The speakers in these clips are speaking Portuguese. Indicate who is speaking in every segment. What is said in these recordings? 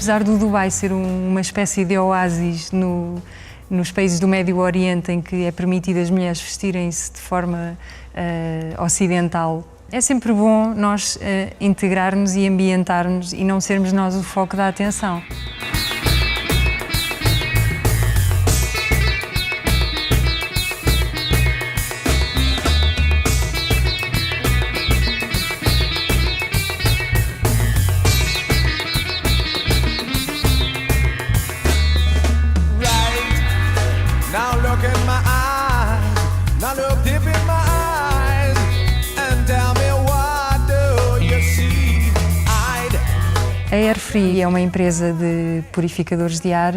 Speaker 1: Apesar do Dubai ser uma espécie de oásis nos países do Médio Oriente em que é permitido as mulheres vestirem-se de forma ocidental, é sempre bom nós integrarmos e ambientarmos e não sermos nós o foco da atenção. A Airfree é uma empresa de purificadores de ar.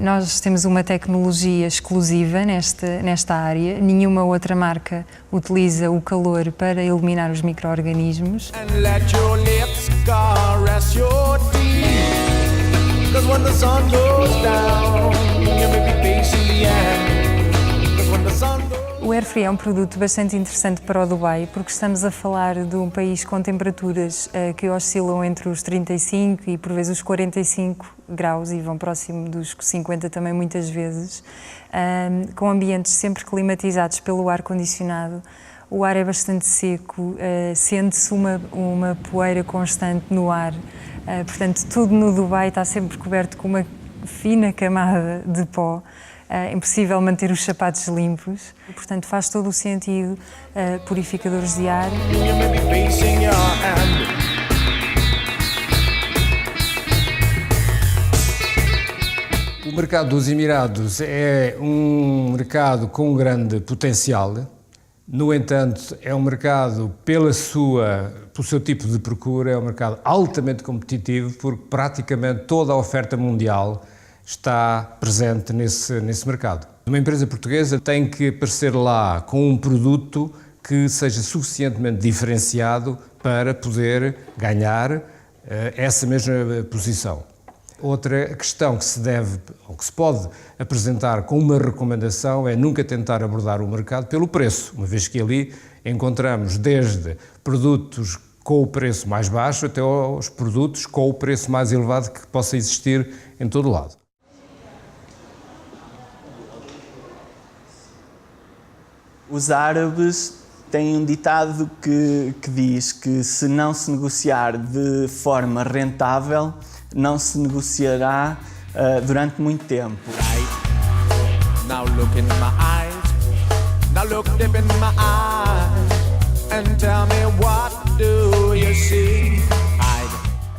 Speaker 1: Nós temos uma tecnologia exclusiva nesta área. Nenhuma outra marca utiliza o calor para eliminar os micro-organismos. O Airfree é um produto bastante interessante para o Dubai, porque estamos a falar de um país com temperaturas que oscilam entre os 35 e por vezes os 45 graus e vão próximo dos 50 também muitas vezes, com ambientes sempre climatizados pelo ar-condicionado. O ar é bastante seco, sente-se uma poeira constante no ar, portanto tudo no Dubai está sempre coberto com uma fina camada de pó. É impossível manter os sapatos limpos, portanto faz todo o sentido purificadores de ar.
Speaker 2: O mercado dos Emirados é um mercado com um grande potencial. No entanto, é um mercado, pelo seu tipo de procura, é um mercado altamente competitivo, porque praticamente toda a oferta mundial está presente nesse mercado. Uma empresa portuguesa tem que aparecer lá com um produto que seja suficientemente diferenciado para poder ganhar essa mesma posição. Outra questão que se deve, ou que se pode apresentar com uma recomendação é nunca tentar abordar o mercado pelo preço, uma vez que ali encontramos desde produtos com o preço mais baixo até aos produtos com o preço mais elevado que possa existir em todo o lado.
Speaker 3: Os árabes têm um ditado que diz que se não se negociar de forma rentável, não se negociará durante muito tempo.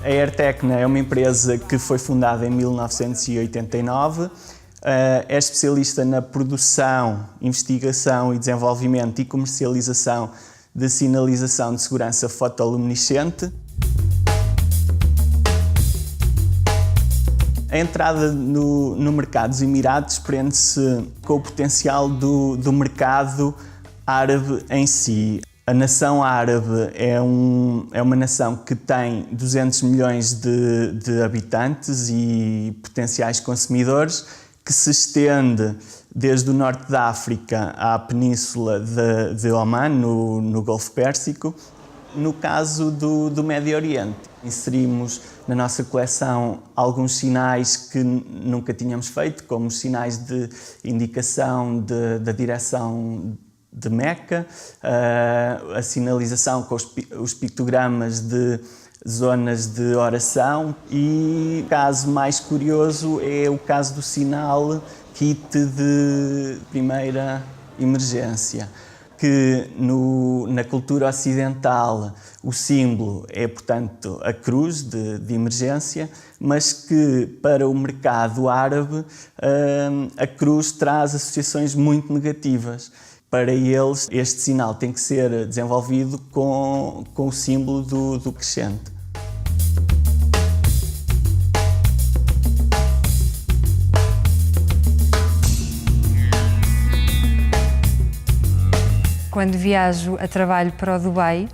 Speaker 3: A Airtecna é uma empresa que foi fundada em 1989. É especialista na produção, investigação e desenvolvimento e comercialização de sinalização de segurança fotoluminescente. A entrada no mercado dos Emirados prende-se com o potencial do mercado árabe em si. A nação árabe é uma nação que tem 200 milhões de habitantes e potenciais consumidores, que se estende desde o norte da África à península de Oman, no Golfo Pérsico. No caso do Médio Oriente, inserimos na nossa coleção alguns sinais que nunca tínhamos feito, como os sinais de indicação da direção de Meca, a sinalização com os pictogramas de zonas de oração, e o caso mais curioso é o caso do sinal kit de primeira emergência, que na cultura ocidental o símbolo é, portanto, a cruz de emergência, mas que para o mercado árabe a cruz traz associações muito negativas. Para eles, este sinal tem que ser desenvolvido com o símbolo do crescente.
Speaker 1: Quando viajo a trabalho para o Dubai,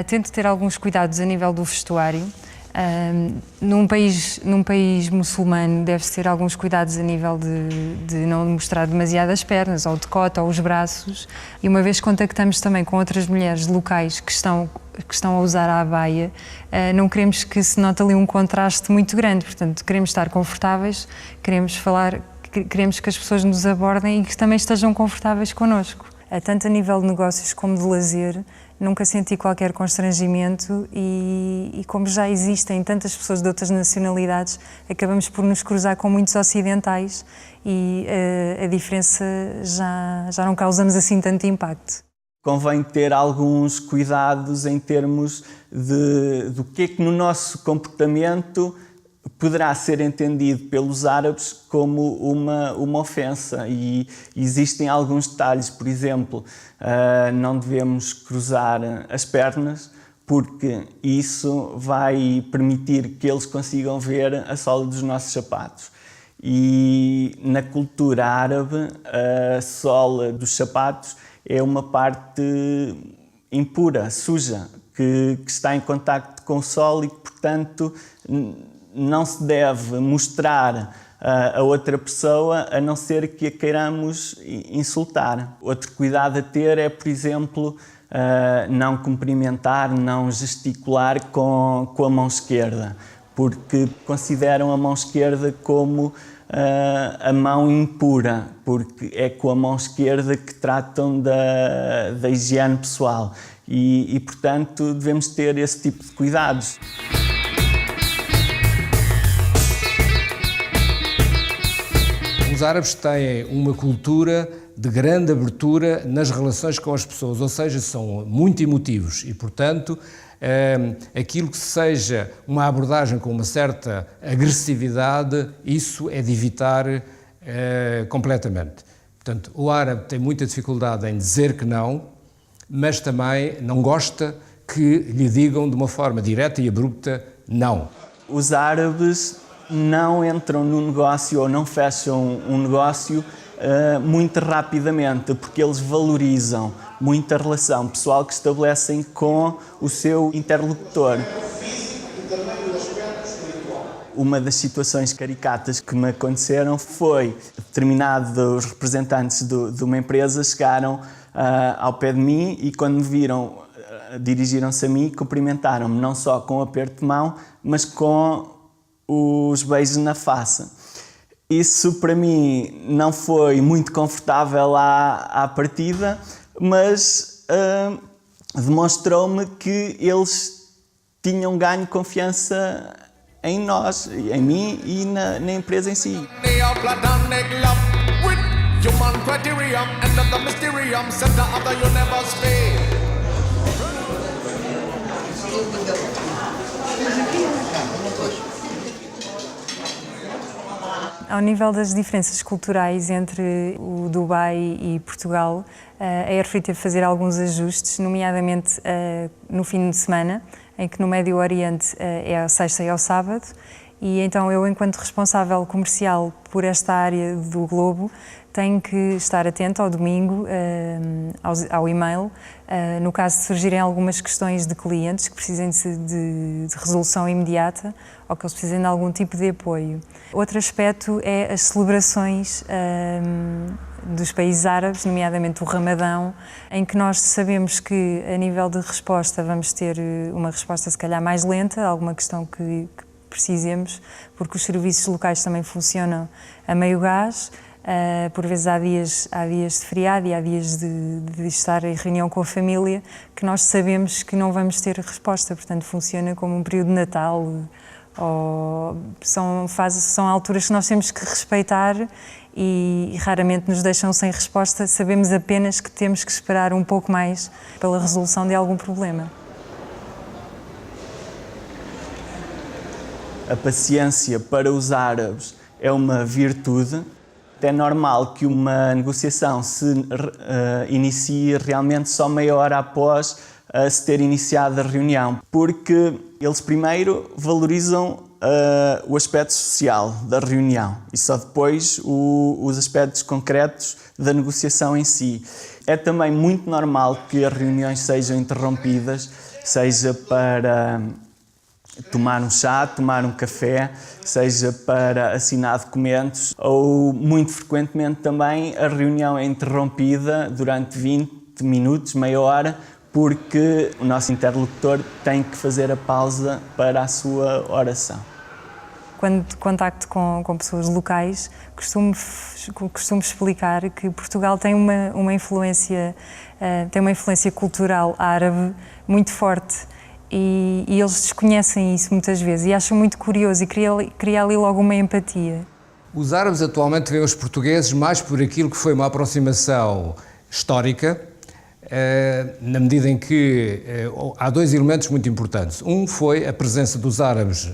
Speaker 1: tento ter alguns cuidados a nível do vestuário. Num país muçulmano deve-se ter alguns cuidados a nível de não mostrar demasiado as pernas, ou o decote, ou os braços. E uma vez contactamos também com outras mulheres locais que estão que estão a usar a abaia, não queremos que se note ali um contraste muito grande, portanto queremos estar confortáveis, queremos que as pessoas nos abordem e que também estejam confortáveis connosco. Tanto a nível de negócios como de lazer, nunca senti qualquer constrangimento e como já existem tantas pessoas de outras nacionalidades, acabamos por nos cruzar com muitos ocidentais e a diferença já não causamos assim tanto impacto.
Speaker 3: Convém ter alguns cuidados em termos do que é que no nosso comportamento poderá ser entendido pelos árabes como uma ofensa, e existem alguns detalhes. Por exemplo, não devemos cruzar as pernas, porque isso vai permitir que eles consigam ver a sola dos nossos sapatos. E na cultura árabe, a sola dos sapatos é uma parte impura, suja, que está em contacto com o solo e que, portanto, não se deve mostrar a outra pessoa, a não ser que a queiramos insultar. Outro cuidado a ter é, por exemplo, não cumprimentar, não gesticular com a mão esquerda, porque consideram a mão esquerda como a mão impura, porque é com a mão esquerda que tratam da higiene pessoal e, portanto, devemos ter esse tipo de cuidados.
Speaker 2: Os árabes têm uma cultura de grande abertura nas relações com as pessoas, ou seja, são muito emotivos e, portanto, aquilo que seja uma abordagem com uma certa agressividade, isso é de evitar completamente. Portanto, o árabe tem muita dificuldade em dizer que não, mas também não gosta que lhe digam de uma forma direta e abrupta não.
Speaker 3: Os árabes não entram no negócio ou não fecham um negócio muito rapidamente, porque eles valorizam muito a relação pessoal que estabelecem com o seu interlocutor. Uma das situações caricatas que me aconteceram foi determinados representantes de uma empresa chegaram ao pé de mim e, quando me viram, dirigiram-se a mim e cumprimentaram-me não só com um aperto de mão, mas com os beijos na face. Isso para mim não foi muito confortável à partida, mas demonstrou-me que eles tinham ganho confiança em nós, em mim e na empresa em si.
Speaker 1: Ao nível das diferenças culturais entre o Dubai e Portugal, a Airfree teve de fazer alguns ajustes, nomeadamente no fim de semana, em que no Médio Oriente é a sexta e ao sábado, e então eu, enquanto responsável comercial por esta área do globo, tenho que estar atento ao domingo ao e-mail, no caso de surgirem algumas questões de clientes que precisem de resolução imediata ou que eles precisem de algum tipo de apoio. Outro aspecto é as celebrações dos países árabes, nomeadamente o Ramadão, em que nós sabemos que, a nível de resposta, vamos ter uma resposta se calhar mais lenta, alguma questão que precisemos, porque os serviços locais também funcionam a meio gás. Por vezes há dias de feriado e há dias de estar em reunião com a família que nós sabemos que não vamos ter resposta, portanto funciona como um período de Natal. São alturas que nós temos que respeitar e raramente nos deixam sem resposta, sabemos apenas que temos que esperar um pouco mais pela resolução de algum problema.
Speaker 3: A paciência para os árabes é uma virtude. É normal que uma negociação se inicie realmente só meia hora após se ter iniciado a reunião, porque eles primeiro valorizam o aspecto social da reunião e só depois os aspectos concretos da negociação em si. É também muito normal que as reuniões sejam interrompidas, seja para tomar um chá, tomar um café, seja para assinar documentos, ou muito frequentemente também a reunião é interrompida durante 20 minutos, meia hora, porque o nosso interlocutor tem que fazer a pausa para a sua oração.
Speaker 1: Quando contacto com pessoas locais, costumo explicar que Portugal tem uma influência cultural árabe muito forte e eles desconhecem isso muitas vezes e acham muito curioso e cria ali logo uma empatia.
Speaker 2: Os árabes atualmente veem os portugueses mais por aquilo que foi uma aproximação histórica, na medida em que há dois elementos muito importantes. Um foi a presença dos árabes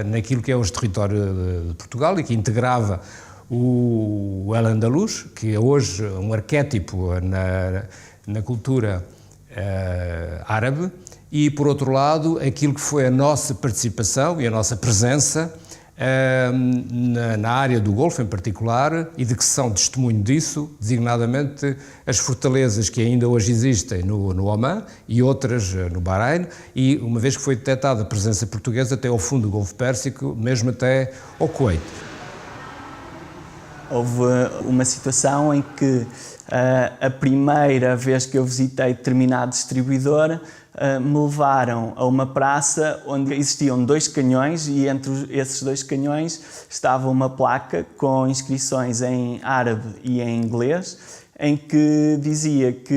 Speaker 2: naquilo que é hoje território de Portugal e que integrava o Al-Andalus, que é hoje um arquétipo na cultura árabe, e, por outro lado, aquilo que foi a nossa participação e a nossa presença na área do Golfo em particular e de que são testemunho disso, designadamente as fortalezas que ainda hoje existem no Omã e outras no Bahrein, e uma vez que foi detectada a presença portuguesa até ao fundo do Golfo Pérsico, mesmo até ao Kuwait.
Speaker 3: Houve uma situação em que a primeira vez que eu visitei determinado distribuidor me levaram a uma praça onde existiam 2 canhões e entre esses 2 canhões estava uma placa com inscrições em árabe e em inglês, em que dizia que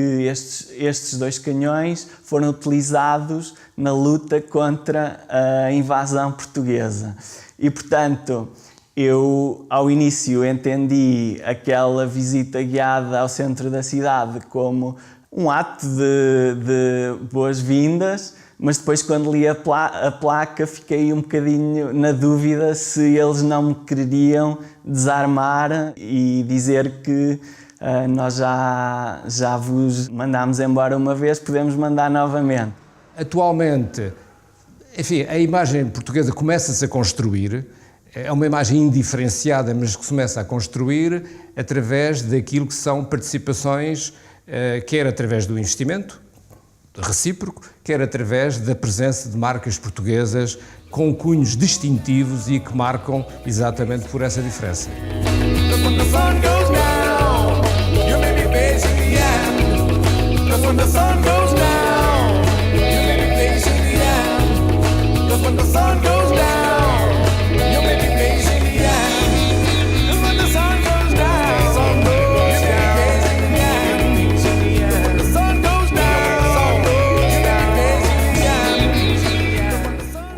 Speaker 3: estes 2 canhões foram utilizados na luta contra a invasão portuguesa. E, portanto, eu, ao início, entendi aquela visita guiada ao centro da cidade como um ato de boas-vindas, mas depois, quando li a placa, fiquei um bocadinho na dúvida se eles não me queriam desarmar e dizer que nós já vos mandámos embora uma vez, podemos mandar novamente.
Speaker 2: Atualmente, enfim, a imagem portuguesa começa-se a construir. É uma imagem indiferenciada, mas que se começa a construir através daquilo que são participações, quer através do investimento recíproco, quer através da presença de marcas portuguesas com cunhos distintivos e que marcam exatamente por essa diferença.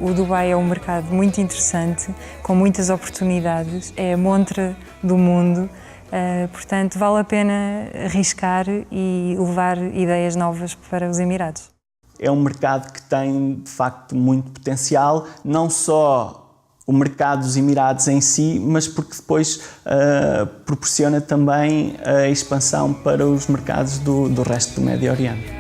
Speaker 1: O Dubai é um mercado muito interessante, com muitas oportunidades, é a montra do mundo, portanto vale a pena arriscar e levar ideias novas para os Emirados.
Speaker 3: É um mercado que tem, de facto, muito potencial, não só o mercado dos Emirados em si, mas porque depois proporciona também a expansão para os mercados do resto do Médio Oriente.